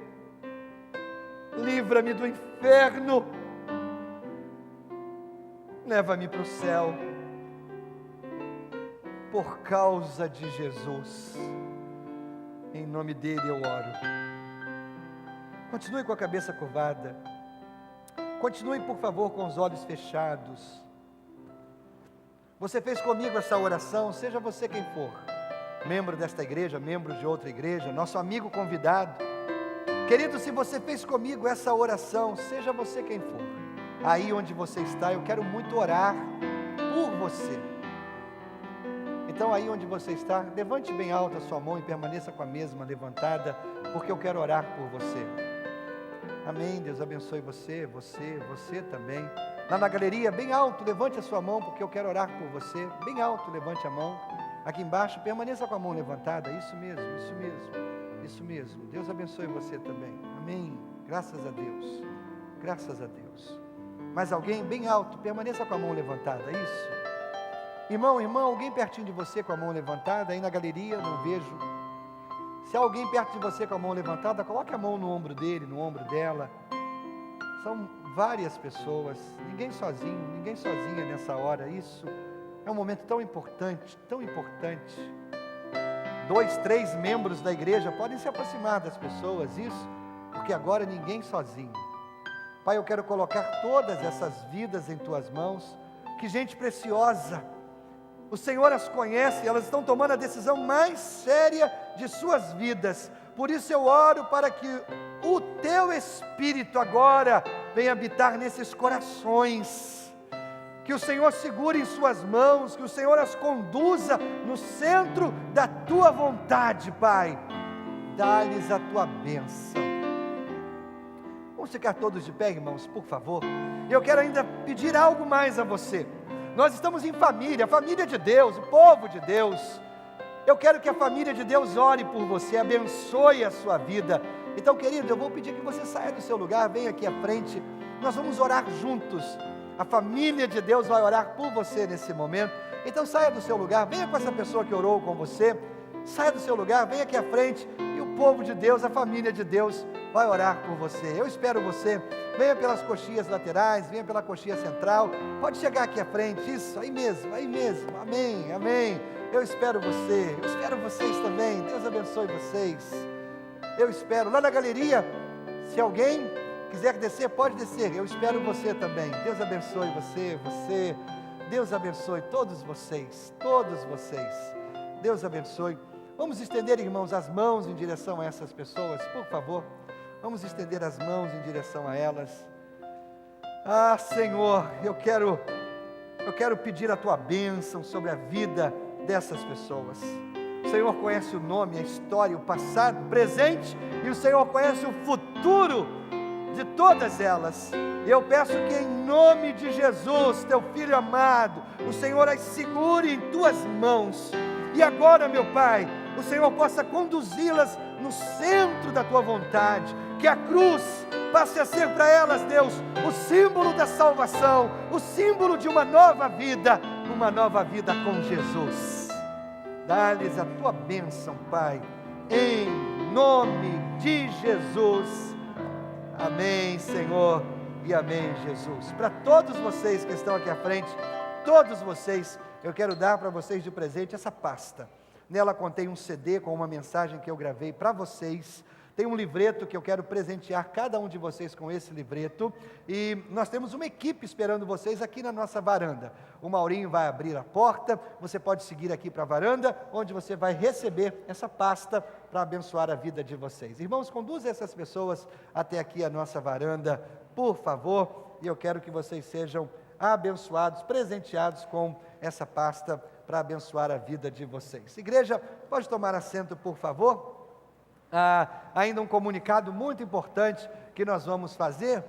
livra-me do inferno, leva-me para o céu, por causa de Jesus. Em nome dele eu oro. Continue com a cabeça curvada, continue por favor com os olhos fechados. Você fez comigo essa oração, seja você quem for, membro desta igreja, membro de outra igreja, nosso amigo convidado. Querido, se você fez comigo essa oração, seja você quem for, aí onde você está, eu quero muito orar por você. Então aí onde você está, levante bem alta a sua mão e permaneça com a mesma levantada, porque eu quero orar por você. Amém, Deus abençoe você também. Lá na galeria, bem alto, levante a sua mão, porque eu quero orar por você. Bem alto, levante a mão. Aqui embaixo, permaneça com a mão levantada. Isso mesmo, isso mesmo, isso mesmo. Deus abençoe você também. Amém, graças a Deus, graças a Deus. Mais alguém? Bem alto, permaneça com a mão levantada, isso. Irmão, alguém pertinho de você com a mão levantada, aí na galeria, não vejo. Se há alguém perto de você com a mão levantada, coloque a mão no ombro dele, no ombro dela. São várias pessoas, ninguém sozinha nessa hora. Isso é um momento tão importante, tão importante. 2, 3 membros da igreja podem se aproximar das pessoas, isso, porque agora ninguém sozinho. Pai, eu quero colocar todas essas vidas em Tuas mãos, que gente preciosa, o Senhor as conhece, elas estão tomando a decisão mais séria de suas vidas. Por isso eu oro para que o Teu Espírito agora venha habitar nesses corações, que o Senhor segure em suas mãos, que o Senhor as conduza no centro da Tua vontade, Pai. Dá-lhes a Tua bênção. Vamos ficar todos de pé, irmãos, por favor. Eu quero ainda pedir algo mais a você. Nós estamos em família, a família de Deus, o povo de Deus. Eu quero que a família de Deus ore por você, abençoe a sua vida. Então, querido, eu vou pedir que você saia do seu lugar, venha aqui à frente, nós vamos orar juntos. A família de Deus vai orar por você nesse momento. Então saia do seu lugar, venha com essa pessoa que orou com você, saia do seu lugar, venha aqui à frente, e o povo de Deus, a família de Deus vai orar por você. Eu espero você. Venha pelas coxias laterais, venha pela coxia central. Pode chegar aqui à frente, isso, aí mesmo, amém, amém. Eu espero você, eu espero vocês também. Deus abençoe vocês. Eu espero, lá na galeria, se alguém quiser descer, pode descer. Eu espero você também. Deus abençoe você. Deus abençoe todos vocês. Deus abençoe. Vamos estender, irmãos, as mãos em direção a essas pessoas, por favor. Vamos estender as mãos em direção a elas. Ah, Senhor, eu quero pedir a Tua bênção sobre a vida dessas pessoas. O Senhor conhece o nome, a história, o passado, o presente, e o Senhor conhece o futuro de todas elas. Eu peço que em nome de Jesus, Teu Filho amado, o Senhor as segure em Tuas mãos. E agora, meu Pai, o Senhor possa conduzi-las no centro da Tua vontade, que a cruz passe a ser para elas, Deus, o símbolo da salvação, o símbolo de uma nova vida com Jesus. Dá-lhes a Tua bênção, Pai, em nome de Jesus. Amém, Senhor, e amém, Jesus. Para todos vocês que estão aqui à frente, todos vocês, eu quero dar para vocês de presente essa pasta. Nela contém um CD com uma mensagem que eu gravei para vocês. Tem um livreto que eu quero presentear cada um de vocês com esse livreto. E nós temos uma equipe esperando vocês aqui na nossa varanda. O Maurinho vai abrir a porta, você pode seguir aqui para a varanda, onde você vai receber essa pasta para abençoar a vida de vocês. Irmãos, conduza essas pessoas até aqui a nossa varanda, por favor. E eu quero que vocês sejam abençoados, presenteados com essa pasta para abençoar a vida de vocês. Igreja, pode tomar assento, por favor. Ainda um comunicado muito importante que nós vamos fazer,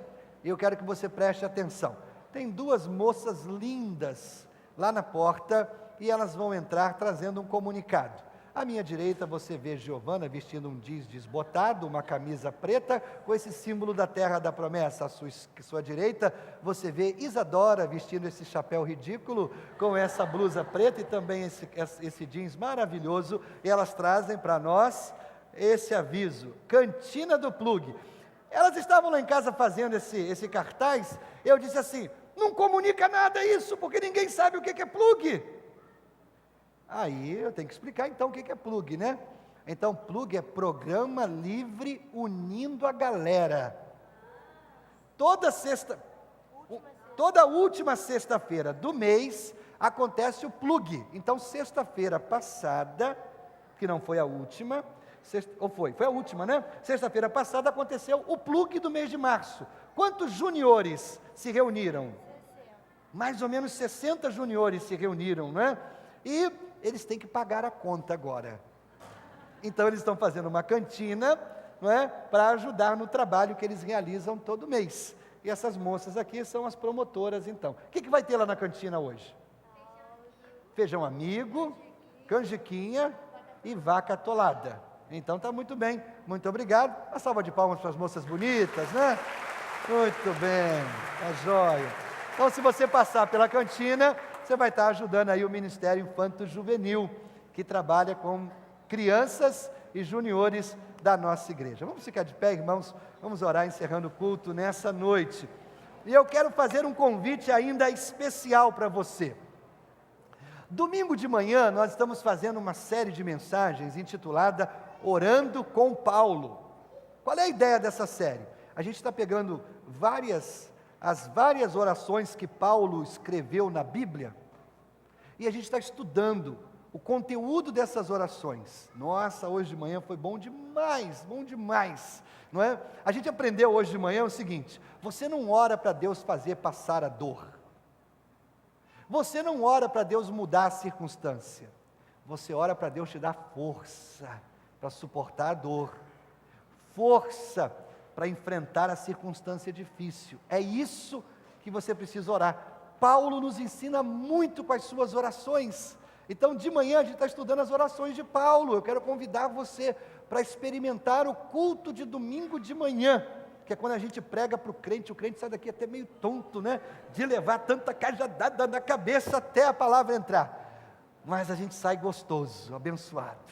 e eu quero que você preste atenção. Tem duas moças lindas lá na porta, e elas vão entrar trazendo um comunicado. À minha direita você vê Giovana vestindo um jeans desbotado, uma camisa preta, com esse símbolo da terra da promessa. À sua direita você vê Isadora vestindo esse chapéu ridículo, com essa blusa preta e também esse jeans maravilhoso, e elas trazem para nós esse aviso: Cantina do Plug. Elas estavam lá em casa fazendo esse cartaz. Eu disse assim: não comunica nada isso, porque ninguém sabe o que é plug. Aí eu tenho que explicar então o que é plug, né? Então plug é Programa Livre Unindo a Galera. Toda última sexta-feira do mês acontece o plug. Então sexta-feira passada, que não foi a última, foi a última, né? Sexta-feira passada aconteceu o plug do mês de março. Quantos juniores se reuniram? Mais ou menos 60 juniores se reuniram, não é? E eles têm que pagar a conta agora. Então eles estão fazendo uma cantina, não é? Para ajudar no trabalho que eles realizam todo mês. E essas moças aqui são as promotoras, então. O que vai ter lá na cantina hoje? Feijão amigo, canjiquinha e vaca atolada. Então está muito bem, muito obrigado. Uma salva de palmas para as moças bonitas, né? Muito bem, tá jóia. Então, se você passar pela cantina, você vai estar ajudando aí o Ministério Infanto Juvenil, que trabalha com crianças e juniores da nossa igreja. Vamos ficar de pé, irmãos, vamos orar encerrando o culto nessa noite. E eu quero fazer um convite ainda especial para você. Domingo de manhã nós estamos fazendo uma série de mensagens intitulada Orando com Paulo. Qual é a ideia dessa série? A gente está pegando as várias orações que Paulo escreveu na Bíblia, e a gente está estudando o conteúdo dessas orações. Nossa, hoje de manhã foi bom demais, não é? A gente aprendeu hoje de manhã o seguinte: você não ora para Deus fazer passar a dor, você não ora para Deus mudar a circunstância, você ora para Deus te dar força para suportar a dor, força para enfrentar a circunstância difícil. É isso que você precisa orar. Paulo nos ensina muito com as suas orações. Então, de manhã a gente está estudando as orações de Paulo. Eu quero convidar você para experimentar o culto de domingo de manhã, que é quando a gente prega para o crente sai daqui até meio tonto, né? De levar tanta cajadada na cabeça até a palavra entrar. Mas a gente sai gostoso, abençoado.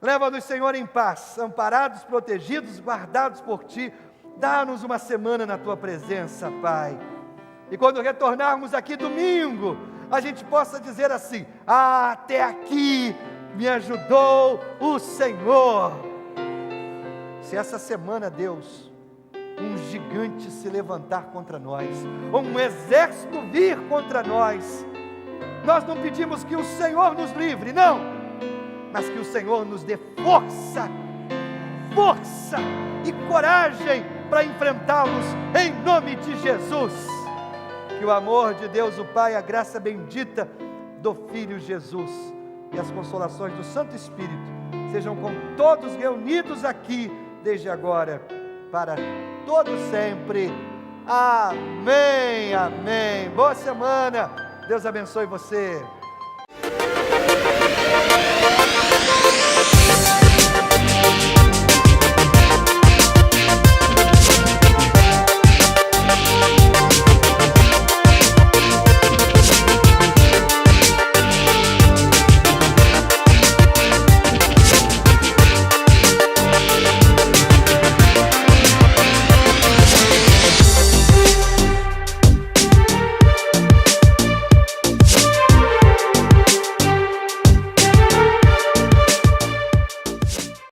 Leva-nos, Senhor, em paz, amparados, protegidos, guardados por Ti. Dá-nos uma semana na Tua presença, Pai. E quando retornarmos aqui domingo, a gente possa dizer assim: até aqui me ajudou o Senhor. Se essa semana, Deus, um gigante se levantar contra nós, ou um exército vir contra nós, nós não pedimos que o Senhor nos livre, não, mas que o Senhor nos dê força e coragem para enfrentá-los, em nome de Jesus. Que o amor de Deus o Pai, a graça bendita do Filho Jesus e as consolações do Santo Espírito sejam com todos reunidos aqui, desde agora, para todo sempre. Amém, amém. Boa semana, Deus abençoe você.